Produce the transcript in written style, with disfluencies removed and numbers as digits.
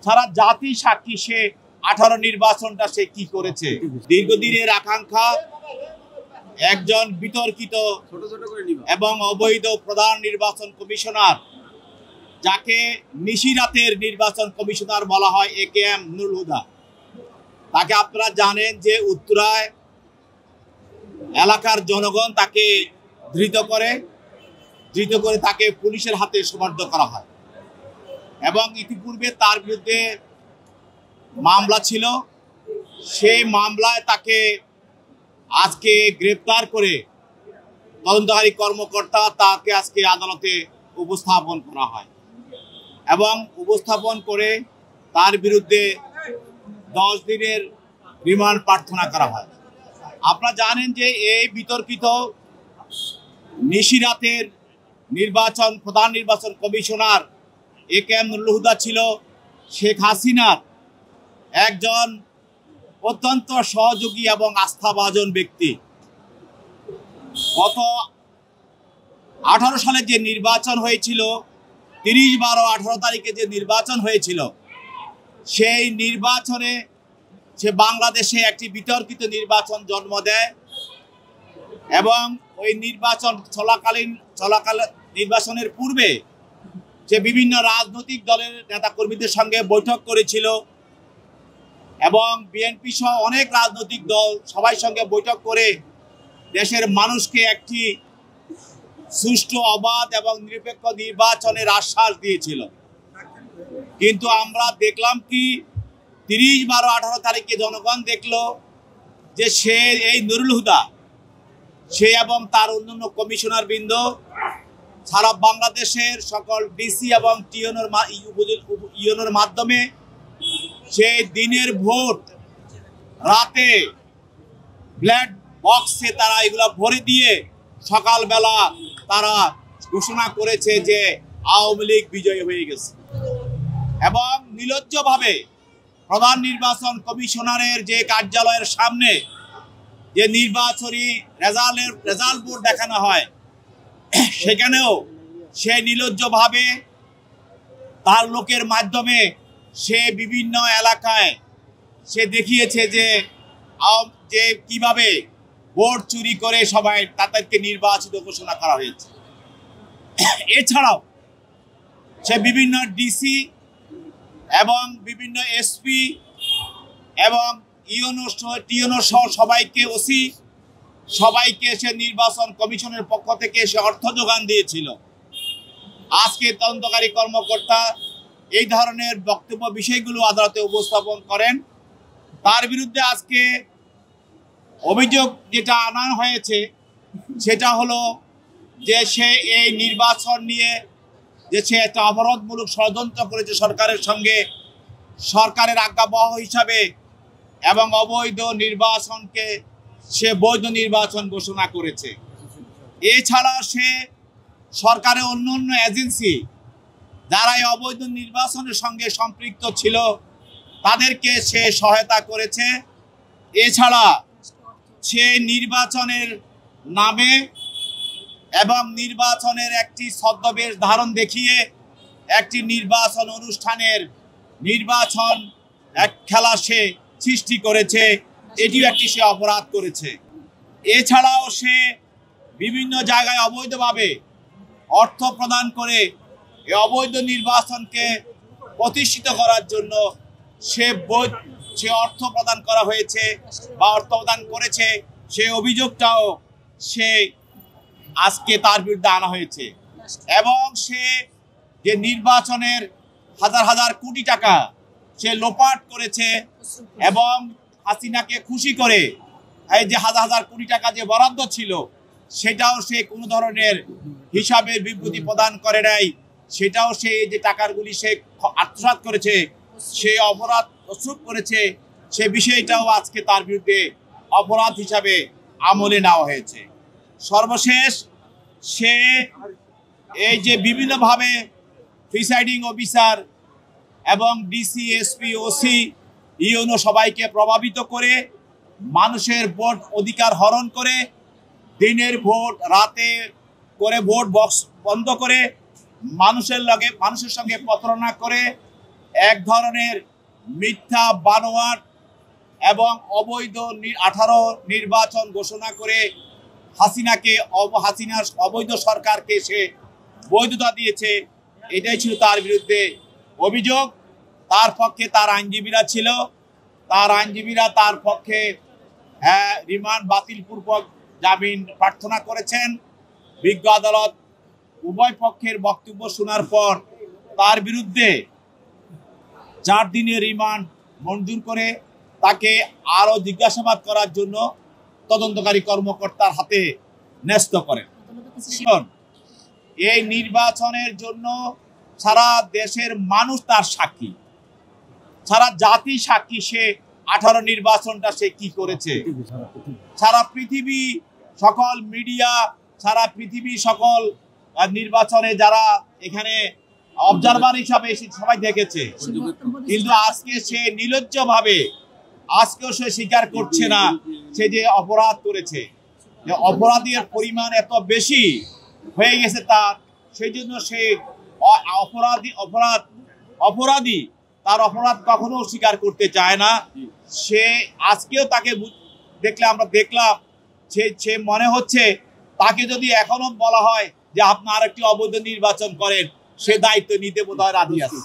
সারা জাতি সাক্ষী সে 18 নির্বাচনটা সে কি করেছে। দীর্ঘদিনের আকাঙ্ক্ষা একজন বিতর্কিত এবং অবৈধ প্রধান নির্বাচন কমিশনার, যাকে নিশিরাতের নির্বাচন কমিশনার বলা হয়, AKM নুরুল হুদা। তাকে আপনারা জানেন যে উত্তরায় এলাকার জনগণ তাকে ধৃত করে তাকে পুলিশের হাতে সোপর্দ করা হয় এবং ইতিপূর্বে তার বিরুদ্ধে মামলা ছিল। সেই মামলায় তাকে আজকে গ্রেপ্তার করে তদন্তকারী কর্মকর্তা তাকে আজকে আদালতে উপস্থাপন করা হয় এবং উপস্থাপন করে তার বিরুদ্ধে 10 দিনের রিমান্ড প্রার্থনা করা হয়। আপনারা জানেন যে এই বিতর্কিত নিশিরাতের প্রধান নির্বাচন কমিশনার AKM নুরুল হুদা ছিল শেখ হাসিনার একজন অত্যন্ত সহযোগী এবং আস্থাভাজন ব্যক্তি। গত 18 সালে যে নির্বাচন হয়েছিল, 30/12/18 তারিখে যে নির্বাচন হয়েছিল, সেই নির্বাচনে সে বাংলাদেশে একটি বিতর্কিত নির্বাচন জন্ম দেয় এবং ওই নির্বাচনের পূর্বে সে বিভিন্ন রাজনৈতিক দলের নেতাকর্মীদের সঙ্গে বৈঠক করেছিল এবং বিএনপি সহ অনেক রাজনৈতিক দল সবার সঙ্গে বৈঠক করে দেশের মানুষকে একটি সুষ্ঠু, অবাধ এবং নিরপেক্ষ নির্বাচনের আশ্বাস দিয়েছিল। কিন্তু আমরা দেখলাম কি 30/12/18 তারিখে জনগণ দেখলো যে সে এই নুরুল হুদা সে এবং তার অন্যান্য কমিশনার বৃন্দ সারা বাংলাদেশের সকল ডিসি এবং ইউনোর মাধ্যমে সে দিনের ভোট রাতে ব্যালট বক্সে তারা এগুলো ভরে দিয়ে সকালবেলা তারা ঘোষণা করেছে যে আওয়ামী লীগ বিজয়ী হয়ে গেছে এবং নির্লজ্জভাবে প্রধান নির্বাচন কমিশনারের যে কার্যালয়ের সামনে যে নির্বাচনী রেজাল্ট বোর্ড দেখানো হয়, সেখানেও সে নির্লজ্জভাবে তার লোকের মাধ্যমে সে বিভিন্ন এলাকায় সে দেখিয়েছে যে কিভাবে ভোট চুরি করে সবাই তাদেরকে নির্বাচিত ঘোষণা করা হয়েছে। এছাড়াও সে বিভিন্ন ডিসি এবং বিভিন্ন এসপি এবং টিওনো সহ সবাইকে ওসি সবাইকে সে নির্বাচন কমিশনের পক্ষ থেকে সে অর্থ যোগান দিয়েছিল। আজকে তদন্তকারী কর্মকর্তা এই ধরনের বক্তব্য বিষয়গুলো আদালতে উপস্থাপন করেন। তার বিরুদ্ধে আজকে অভিযোগ যেটা আনা হয়েছে সেটা হলো যে সে এই নির্বাচন নিয়ে যে সে একটা অবরোধমূলক ষড়যন্ত্র করেছে সরকারের সঙ্গে, সরকারের আজ্ঞাবহ হিসাবে, এবং অবৈধ নির্বাচনকে সে বৈধ নির্বাচন ঘোষণা করেছে। এছাড়া সে সরকারের অন্য এজেন্সি যারা এই অবৈধ নির্বাচনের সঙ্গে সম্পৃক্ত ছিল তাদেরকে সে সহায়তা করেছে। এছাড়া সে নির্বাচনের নামে এবং নির্বাচনের একটি ছদ্মবেশ ধারণ দেখিয়ে একটি নির্বাচন অনুষ্ঠানের খেলা সে সৃষ্টি করেছে, এটিও একটি সে অপরাধ করেছে। এছাড়াও সে বিভিন্ন জায়গায় অবৈধভাবে অর্থ প্রদান করে এই অবৈধ নির্বাচনকে প্রতিষ্ঠিত করার জন্য সে অর্থ প্রদান করা হয়েছে বা অর্থ প্রদান করেছে, সে অভিযোগটাও সে আজকে তার বিরুদ্ধে আনা হয়েছে। এবং সে যে নির্বাচনের হাজার হাজার কোটি টাকা সে লোপাট করেছে এবং হাসিনাকে খুশি করে এই যে হাজার হাজার কোটি টাকা যে বরাদ্দ ছিল সেটাও সে কোনো ধরনের হিসাবের বিবৃতি প্রদান করে নাই, সেটাও সে যে টাকাগুলি সে আত্মসাৎ করেছে, সে অপরাধ প্রস্তুত করেছে, সে বিষয়টাও আজকে তার বিরুদ্ধে অপরাধ হিসাবে আমলে নেওয়া হয়েছে। সর্বশেষ সে এই যে বিভিন্নভাবে প্রিসাইডিং অফিসার এবং ডিসি, এসপি, ওসি, ইউনো সবাইকে প্রভাবিত করে মানুষের ভোট অধিকার হরণ করে দিনের ভোট রাতে করে ভোট বক্স বন্ধ করে মানুষের সঙ্গে প্রতারণা করে এক ধরনের মিথ্যা বানোয়াট এবং অবৈধ 18 নির্বাচন ঘোষণা করে হাসিনার অবৈধ সরকারকে সে বৈধতা দিয়েছে। এটাই ছিল তার বিরুদ্ধে অভিযোগ। তার পক্ষে তার আইনজীবীরা ছিল, তার আইনজীবীরা তার পক্ষে রিমান্ড বাতিলপূর্বক জামিন প্রার্থনা করেছেন। বিজ্ঞ আদালত উভয় পক্ষের বক্তব্য শোনার পর তার বিরুদ্ধে 4 দিনের রিমান্ড মঞ্জুর করে তাকে আরো জিজ্ঞাসাবাদ করার জন্য তদন্তকারী কর্মকর্তার হাতে ন্যস্ত করেন। এই নির্বাচনের জন্য সারা দেশের মানুষ তার সাক্ষী, সারা জাতি সাক্ষী। সে 18 নির্বাচনটা সে কি করেছে, সারা পৃথিবী সকল মিডিয়া, সারা পৃথিবী সকল নির্বাচনে যারা এখানে অবজারভার হিসাবে সবাই দেখেছে। কিন্তু আজকে সে নির্লজ্জভাবে আজকেও সে স্বীকার করছে না সে যে অপরাধ করেছে। যে অপরাধীর পরিমাণ এত বেশি হয়ে গেছে তার, সেই জন্য সে অপরাধী তার অপরাধ কখনো স্বীকার করতে চায় না। সে আজকেও তাকে আমরা দেখলাম সে মনে হচ্ছে তাকে যদি এখনো বলা হয় যে আপনার একটি অবৈধ নির্বাচন করেন, সে দায়িত্ব নিতে বোধহয় রাজি আছে।